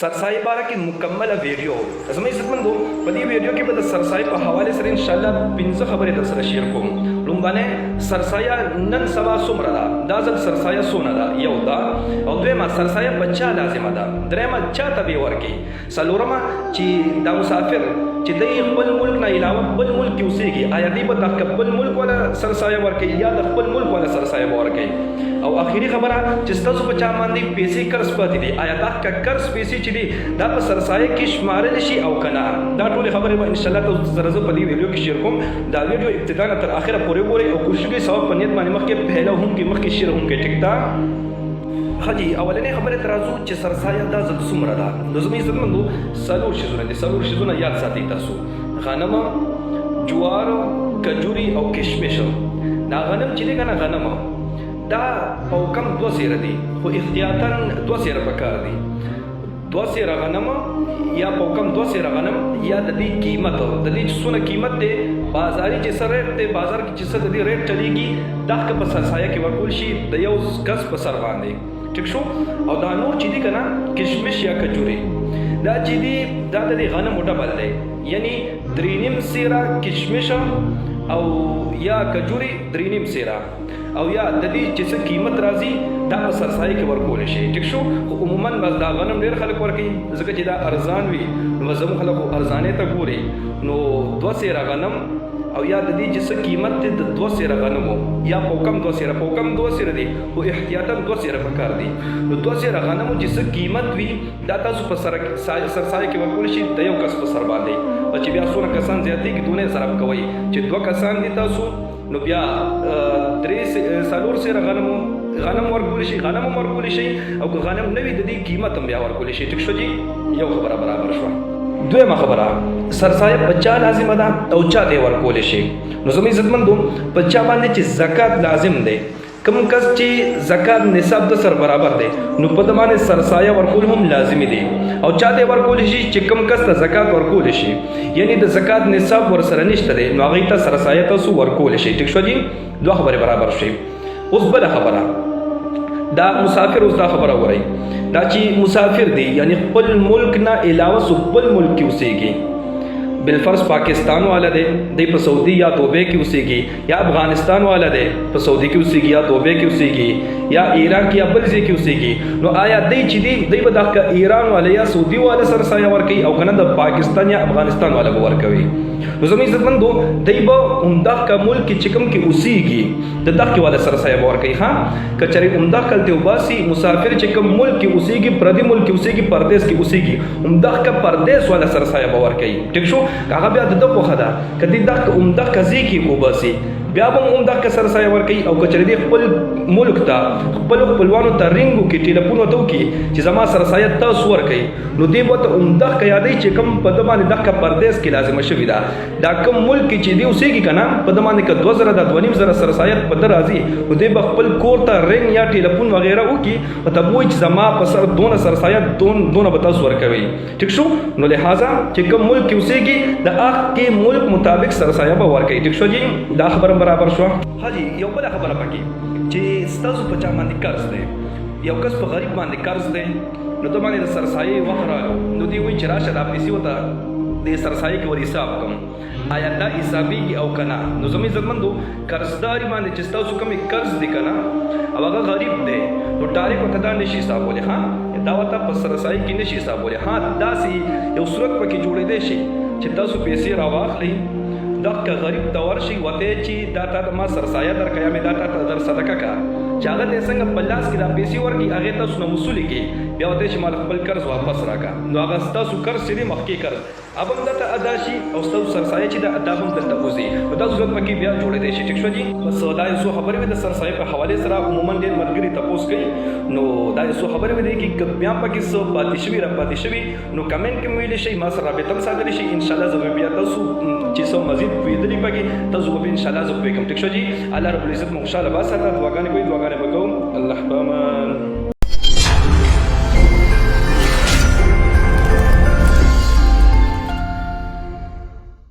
सरसाई बारा की मुकम्मल वीडियो زما عزتمندو په دې ویډیو کې به د سرسای په حواله سره ان شاء الله 15 خبرې در سره شیر کوم. لومبانه سرسایا نن سبا څومره ده، دا ځل سرسایا څونه ده، یو دا او دویمه سرسایا بچا لازمه ده، دریمه چاته به ورکی، څلورمه چې دا مسافر چې د خپل ملک نه علاوه بل ملک کې اوسېږي آیا دی به د خپل ملک ولا سرسایا ورکی یا د خپل ملک ولا سرسایا ورکی. او اخیری خبره چې تاسو په چا باندې پیسې قرض پاتې دي آیا دا قرض پیسې چې دي دا په سرسایه کې شمارل شي او کنه. دا ټول خبرې به ان شاء الله تاسو سره په دې ویډیو کې شیر کوم. دا ویډیو ابتدا نه تر اخره پورې ګورئ او کوشش وکړئ ثواب په نیت باندې مخکې پهله هم کې مخکې شیر هم کې ټیک ده. خجی اولنې خبره ترازو چې سرسایه دا ځل څومره ده. نو زموږ عزتمندو څلور شیزونه دي، څلور شیزونه یاد ساتئ تاسو: غنم، جوار، کجوري او کشمش. دا غنم چې دی کنه غنم دا په کم 2 سیره دي خو احتیاطاً 2 سیره پکار دي. 2 سیره غنم یا په کم 2 سیره غنم یا د دې قیمت د دې څونه قیمت دی بازاري چې سره ریټ دی بازار کې چې څه د دې ریټ چلیږي دا که په سرسایه کې ورکول شي د یو کس په سر باندې ټیک شو. او دا نور چې دي کنه کشمش یا کجوري دا چې دي دا د غنم ډبل دی، یعنی 3.5 سیره کشمش او یا کجوري 3.5 سیره او یا د دې چې څه قیمت راځي دا په سرسایه کې ورکول شي ټیک شو. خو عموما بس دا غنم ډېر خلک ورکوي ځکه چې دا ارزان وي نو زموږ خلکو ارزانې ته ګوري نو 2 سیره غنم او یا د دې چې څه قیمت دی د 2 سیره غنمو یا په کم 2 سیره په کم 2 سیره دي خو احتیاطاً 2 سیره پکار دي. نو 2 سیره غنمو چې څه قیمت وي دا تاسو په سرسایه کې ورکول شي د یو کس په سر باندې. او چې بیا څونه کسان زیاتې کې دونه ضرب کوي چې 2 کسان دي تاسو نو بیا 3 سیره غنم ورکول شي، غنم ورکول شي او که غنم نه وي د دې قیمت هم بیا ورکول شي ټیک شو جی. یو خبره برابر شو. دویمه خبره سرسایه بچا لازمه ده او چا ته ورکول شي. نو زموږ عزتمندو بچا باندې چې زکات لازم دی، کوم کس چې زکات نصاب د سر برابر دی نو په دمانه سرسایه ورکول هم لازمي دي. او چا ته ورکول شي چې کوم کس ته زکات ورکول شي یعنی د زکات نصاب ور سره نشته دی نو هغه ته سرسایه تاسو ورکول شي ټیک شو جی. دوه خبره برابر شي. اوس بل خبره دا مسافر اوس دا خبره وایي دا چې مسافر دی یعنی خپل ملک نه علاوه بل ملک کې اوسېږي، بالفرض پاکستان والا دی دی په سعودي یا توبه کې اوسېږي یا افغانستان والا دی په سعودي کې اوسېږي یا توبه کې اوسېږي یا ایران کې یا بل ځای کې اوسېږي نو آیا دی چې دی به د ایران والا یا سعودي والا سرسایه ورکوي او کنه د پاکستان یا افغانستان والا به ورکوي. نو زموږ عزتمندو دی به عمده کا ملک کې چې کوم کې اوسېږي د دغه والا سرسایه به ورکوي. ها کچري عمده کلته وباسي مسافر چې کوم ملک کې اوسېږي پردي ملک کې اوسېږي پردیس کې اوسېږي عمده کا پردیس والا سرسایه به ورکوي ټیک شو. هغه بیا د دغه خدا کدي د عمده کزي کې وباسي بیا به عمده کا سرسایه ورکوي. او کچري دی خپل ملک ته خپل خپلوانو ته رنګو کې ټلیفون وته کی چې زما سرسایه تاسو ورکوي نو دی به عمده کا یادې چې کوم په دمانه دغه پردیس کې لازم شوی دا کوم ملک کې چې دی اوسېږي کنه په دمانه کې 2000 د 2.5 سرسایه په در راځي نو دی به خپل کور ته رنګ یا ټلیفون وغیرہ وکي او ته وایي چې زما په سر دونه سرسایه دونه به تاسو ورکوي ټیک شو. نو لہذا چې کوم ملک کې اوسېږي د هغه کې ملک مطابق سرسایه به ورکوي ټیک شو جی. دا خبره برابر شو. حاجی یو بل خبره پکې چې تاسو په چا باندې قرض دی، یو کس په غریب باندې قرض دی نو د باندې سرسایه وخرالو نو دی وایي چې راشه دا پیسې وته د سرسایه کې ور حساب کوم آیا دا حسابي او کنه. نو زموږ عزتمندو قرضداري باندې چې تاسو کوم قرض دی کنه او هغه غریب دی نو ډایرکټ وته دا نشي حسابولی. ها دا وته په سرسایه کې نشي حسابولی. ها داسې یو صورت پکې جوړېدی شي چې تاسو پیسې راواخلئ دغه غریب ته ورشي وته چې دا تا ما سرسایه درکیا مې دا تا در صدقه کا چې هغه ته څنګه په لاس کې دا پیسې ورکړي هغه تاسو نه وصولې کې بیا وته چې مال خپل قرض واپس راکا نو هغه تاسو قرض سړي مخکې قرض ابم دته ادا شي او تاسو سرسایه چې دا ادا هم دلته وځي نو تاسو ضرورت پکې بیا جوړې دي شي ټیک شو جی. بس دا یو خبرې مې د سرسایه په حواله سره عموما ډېر ملګری تاسو کوي نو دا یو خبرې مې دي چې بیا پکې څه پاتې شوی را پاتې شوی نو کمنټ کې ویل شي ما سره رابطه ساتل شي ان شاء الله زه بیا تاسو چې څو مزید ویډیو پکې تاسو به ان شاء الله زه کوم ټیک شو جی. الله رب العزت مو خوشاله باسه. دعاګانې کوي دعاګانې وکړو. الله پامان.